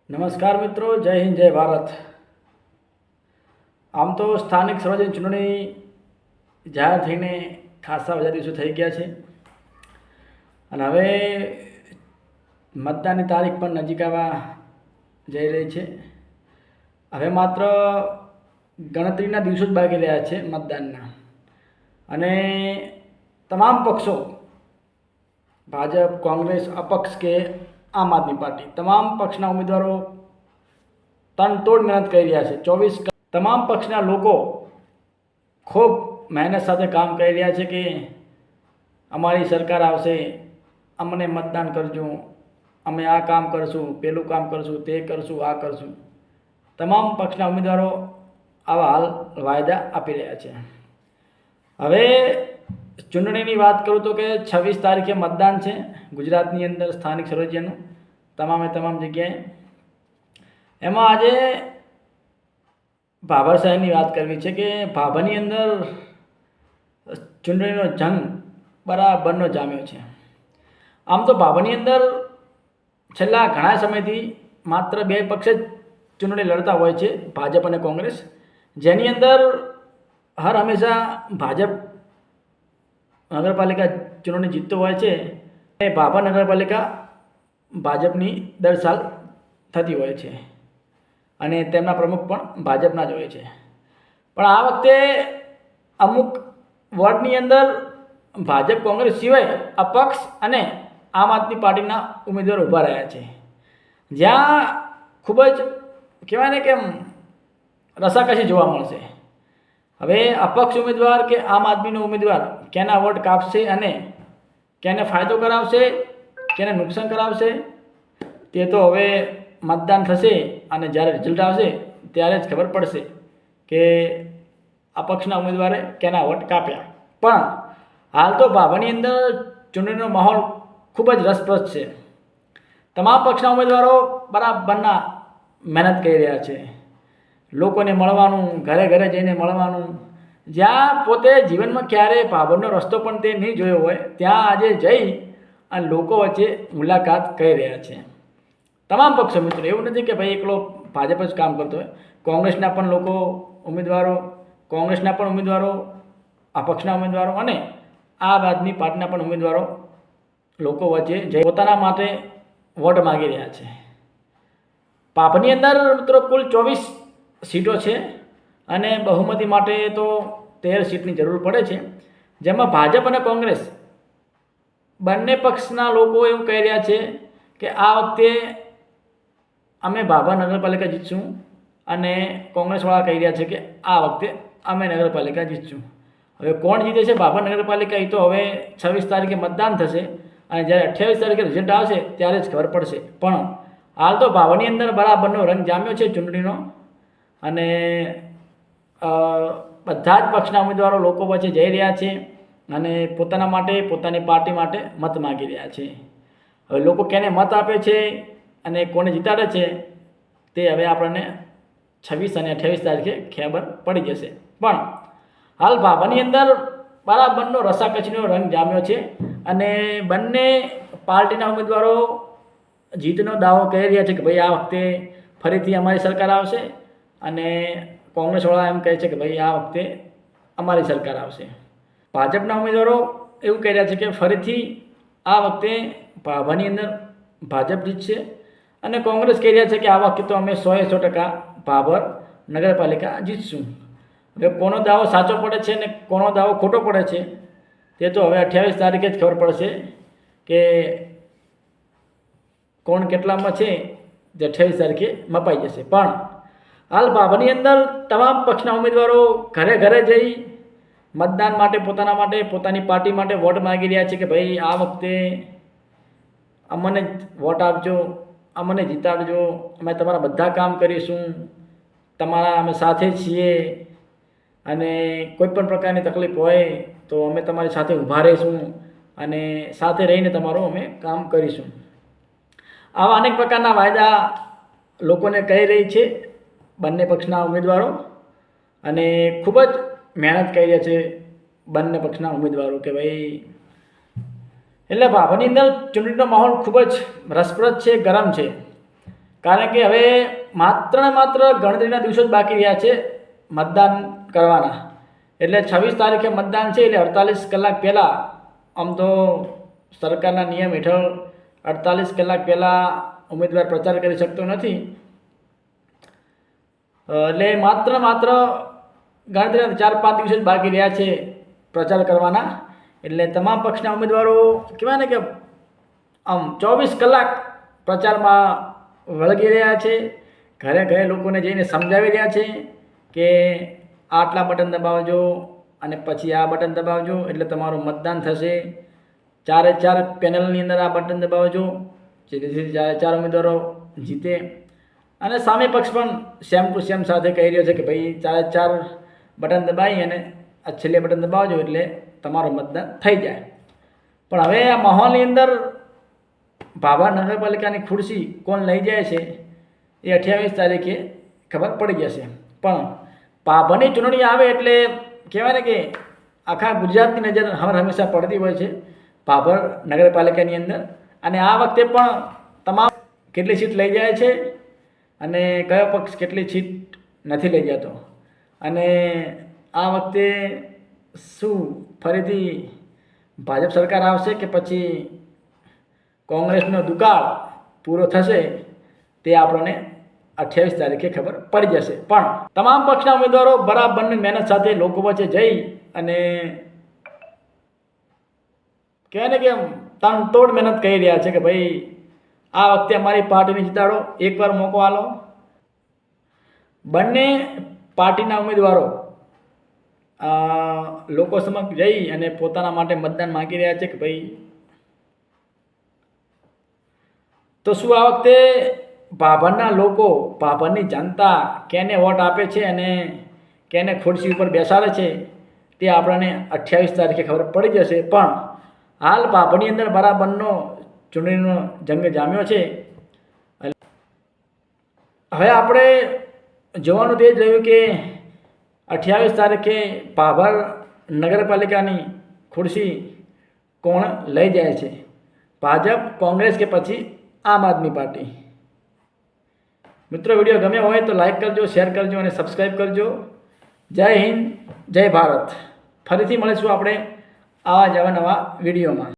નમસ્કાર મિત્રો, જય હિન્દ, જય ભારત. આમ તો સ્થાનિક સ્વરાજ્યની ચૂંટણી જાહેર થઈને ખાસા બધા દિવસો થઈ ગયા છે અને હવે મતદાનની તારીખ પણ નજીક આવવા જઈ રહી છે. હવે માત્ર ગણતરીના દિવસો જ બાકી રહ્યા છે મતદાનના, અને તમામ પક્ષો ભાજપ, કોંગ્રેસ, અપક્ષ કે આમ આદમી પાર્ટી તમામ પક્ષના ઉમેદવારો તનતોડ મહેનત કરી રહ્યા છે. તમામ પક્ષના લોકો ખૂબ મહેનત સાથે કામ કરી રહ્યા છે કે અમારી સરકાર આવશે, અમને મતદાન કરજો, અમે આ કામ કરશું, પેલું કામ કરશું, તે કરશું, આ કરશું. તમામ પક્ષના ઉમેદવારો આવા હાલ વાયદા આપી રહ્યા છે. હવે ચૂંટણીની વાત કરું તો કે 26 તારીખે મતદાન છે ગુજરાતની અંદર સ્થાનિક સ્વરાજ્યનું તમામે તમામ જગ્યાએ. એમાં આજે ભાભર શહેરની વાત કરવી છે કે ભાભરની અંદર ચૂંટણીનો જંગ બરાબરનો જામ્યો છે. આમ તો ભાભરની અંદર છેલ્લા ઘણા સમયથી માત્ર બે પક્ષ જ ચૂંટણી લડતા હોય છે, ભાજપ અને કોંગ્રેસ, જેની અંદર હર હંમેશા ભાજપ નગરપાલિકા ચૂંટણી જીતતો હોય છે અને ભાભર નગરપાલિકા ભાજપની દર સાલ થતી હોય છે અને તેમના પ્રમુખ પણ ભાજપના જ હોય છે. પણ આ વખતે અમુક વોર્ડની અંદર ભાજપ, કોંગ્રેસ સિવાય અપક્ષ અને આમ આદમી પાર્ટીના ઉમેદવારો ઊભા રહ્યા છે, જ્યાં ખૂબ જ કહેવાય ને કે રસાકસી જોવા મળશે. હવે અપક્ષ ઉમેદવાર કે આમ આદમીનો ઉમેદવાર કેના વોટ કાપશે અને કેને ફાયદો કરાવશે, કેને નુકસાન કરાવશે, તે તો હવે મતદાન થશે અને જ્યારે રિઝલ્ટ આવશે ત્યારે જ ખબર પડશે કે અપક્ષના ઉમેદવારે કેના વોટ કાપ્યા. પણ હાલ તો ભાભરની અંદર ચૂંટણીનો માહોલ ખૂબ જ રસપ્રદ છે. તમામ પક્ષના ઉમેદવારો બરાબરના મહેનત કરી રહ્યા છે. લોકોને મળવાનું, ઘરે ઘરે જઈને મળવાનું, જ્યાં પોતે જીવનમાં ક્યારેય ભાભરનો રસ્તો પણ તે નહીં જોયો હોય ત્યાં આજે જઈ અને લોકો વચ્ચે મુલાકાત કરી રહ્યા છે. તમામ પક્ષો મિત્રો, એવું નથી કે ભાઈ એકલો ભાજપ જ કામ કરતો હોય. કોંગ્રેસના પણ લોકો ઉમેદવારો, અપક્ષના ઉમેદવારો અને આમ આદમી પાર્ટીના પણ ઉમેદવારો લોકો વચ્ચે જઈ પોતાના માટે વોટ માગી રહ્યા છે. ભાભરની અંદર મિત્રો કુલ 24 સીટો છે અને બહુમતી માટે તો 13 સીટની જરૂર પડે છે, જેમાં ભાજપ અને કોંગ્રેસ બંને પક્ષના લોકો એવું કહી રહ્યા છે કે આ વખતે અમે ભાભર નગરપાલિકા જીતશું અને કોંગ્રેસવાળા કહી રહ્યા છે કે આ વખતે અમે નગરપાલિકા જીતશું. હવે કોણ જીતે છે ભાભર નગરપાલિકા એ તો હવે 26 તારીખે મતદાન થશે અને જ્યારે 28 તારીખે રિઝલ્ટ આવશે ત્યારે જ ખબર પડશે. પણ હાલ તો ભાભરની અંદર બરાબરનો રંગ જામ્યો છે ચૂંટણીનો અને બધા જ પક્ષના ઉમેદવારો લોકો વચ્ચે જઈ રહ્યા છે અને પોતાના માટે, પોતાની પાર્ટી માટે મત માગી રહ્યા છે. હવે લોકો કેને મત આપે છે અને કોને જીતાડે છે તે હવે આપણને 26 અને 28 તારીખે ખબર પડી જશે. પણ હાલ ભાભરની અંદર બરાબરનો રસાકસીનો રંગ જામ્યો છે અને બંને પાર્ટીના ઉમેદવારો જીતનો દાવો કરી રહ્યા છે કે ભાઈ આ વખતે ફરીથી અમારી સરકાર આવશે અને કોંગ્રેસવાળા એમ કહે છે કે ભાઈ આ વખતે અમારી સરકાર આવશે. ભાજપના ઉમેદવારો એવું કહી રહ્યા છે કે ફરીથી આ વખતે ભાભરની અંદર ભાજપ જીતશે અને કોંગ્રેસ કહી રહ્યા છે કે આ વખતે તો અમે 100% ભાભર નગરપાલિકા જીતશું. હવે કોનો દાવો સાચો પડે છે ને કોનો દાવો ખોટો પડે છે તે તો હવે 28 તારીખે જ ખબર પડશે કે કોણ કેટલામાં છે, તે 28 તારીખે મપાઈ જશે. પણ હાલ ભાભરની અંદર તમામ પક્ષના ઉમેદવારો ઘરે ઘરે જઈ મતદાન માટે, પોતાના માટે, પોતાની પાર્ટી માટે વોટ માગી રહ્યા છે કે ભાઈ આ વખતે અમને વોટ આપજો, અમને જીતાડજો, અમે તમારા બધા કામ કરીશું, અમે સાથે છીએ અને કોઈ પણ પ્રકારની તકલીફ હોય તો અમે તમારી સાથે ઊભા રહીશું અને સાથે રહીને તમારું અમે કામ કરીશું. આવા અનેક પ્રકારના વાયદા લોકોને કહી રહી છે બંને પક્ષના ઉમેદવારો અને ખૂબ જ મહેનત કરી રહ્યા છે બંને પક્ષના ઉમેદવારો કે ભાઈ એટલે ભાભરની અંદર ચૂંટણીનો માહોલ ખૂબ જ રસપ્રદ છે, ગરમ છે. કારણ કે હવે માત્ર ને માત્ર ગણતરીના દિવસો જ બાકી રહ્યા છે મતદાન કરવાના. એટલે 26 તારીખે મતદાન છે, એટલે 48 કલાક પહેલાં, આમ તો સરકારના નિયમ હેઠળ 48 કલાક પહેલાં ઉમેદવાર પ્રચાર કરી શકતો નથી. એટલે માત્ર ગણતરીના 4-5 દિવસો જ બાકી રહ્યા છે પ્રચાર કરવાના. એટલે તમામ પક્ષના ઉમેદવારો કહેવાય ને કે આમ 24 કલાક પ્રચારમાં વળગી રહ્યા છે. ઘરે ઘરે લોકોને જઈને સમજાવી રહ્યા છે કે આટલા બટન દબાવજો અને પછી આ બટન દબાવજો એટલે તમારું મતદાન થશે. 4 પેનલની અંદર આ બટન દબાવજો જેથી 4 ઉમેદવારો જીતે. અને સામે પક્ષ પણ સેમ ટુ સેમ સાથે કહી રહ્યો છે કે ભાઈ 4 બટન દબાવી અને આ છેલ્લે બટન દબાવજો એટલે તમારું મતદાન થઈ જાય. પણ હવે આ માહોલની અંદર ભાભર નગરપાલિકાની ખુરશી કોણ લઈ જાય છે એ 28 તારીખે ખબર પડી જશે. પણ ભાભરની ચૂંટણી આવે એટલે કહેવાય ને કે આખા ગુજરાતની નજર હંમેશા પડતી હોય છે ભાભર નગરપાલિકાની અંદર. અને આ વખતે પણ તમામ કેટલી સીટ લઈ જાય છે અને કયો પક્ષ કેટલી સીટ નથી લઈ જતો, અને આ વખતે શું ફરીથી ભાજપ સરકાર આવશે કે પછી કોંગ્રેસનો દુકાળ પૂરો થશે તે આપણને 28 તારીખે ખબર પડી જશે. પણ તમામ પક્ષના ઉમેદવારો બરાબરની મહેનત સાથે લોકો વચ્ચે જઈ અને કહેવાય ને કે તનતોડ મહેનત કરી રહ્યા છે કે ભાઈ આ વખતે અમારી પાર્ટીને જીતાડો, એકવાર મોકો આલો. બંને પાર્ટીના ઉમેદવારો લોકો સમક્ષ જઈ અને પોતાના માટે મતદાન માગી રહ્યા છે કે ભાઈ તો શું આ વખતે ભાભરના લોકો, ભાભરની જનતા કેને વોટ આપે છે અને કેને ખુરશી ઉપર બેસાડે છે તે આપણને 28 તારીખે ખબર પડી જશે. પણ હાલ ભાભરની અંદર બરાબરનો ચૂંટણીનો જંગ જામ્યો છે. હવે આપણે જોવાનું તે જ રહ્યું કે 28 તારીખે ભાભર નગરપાલિકાની ખુરશી કોણ લઈ જાય છે, ભાજપ, કોંગ્રેસ કે પછી આમ આદમી પાર્ટી. મિત્રો, વિડીયો ગમે હોય તો લાઈક કરજો, શેર કરજો અને સબસ્ક્રાઈબ કરજો. જય હિન્દ, જય ભારત. ફરીથી મળીશું આપણે આવા જ નવા વિડીયોમાં.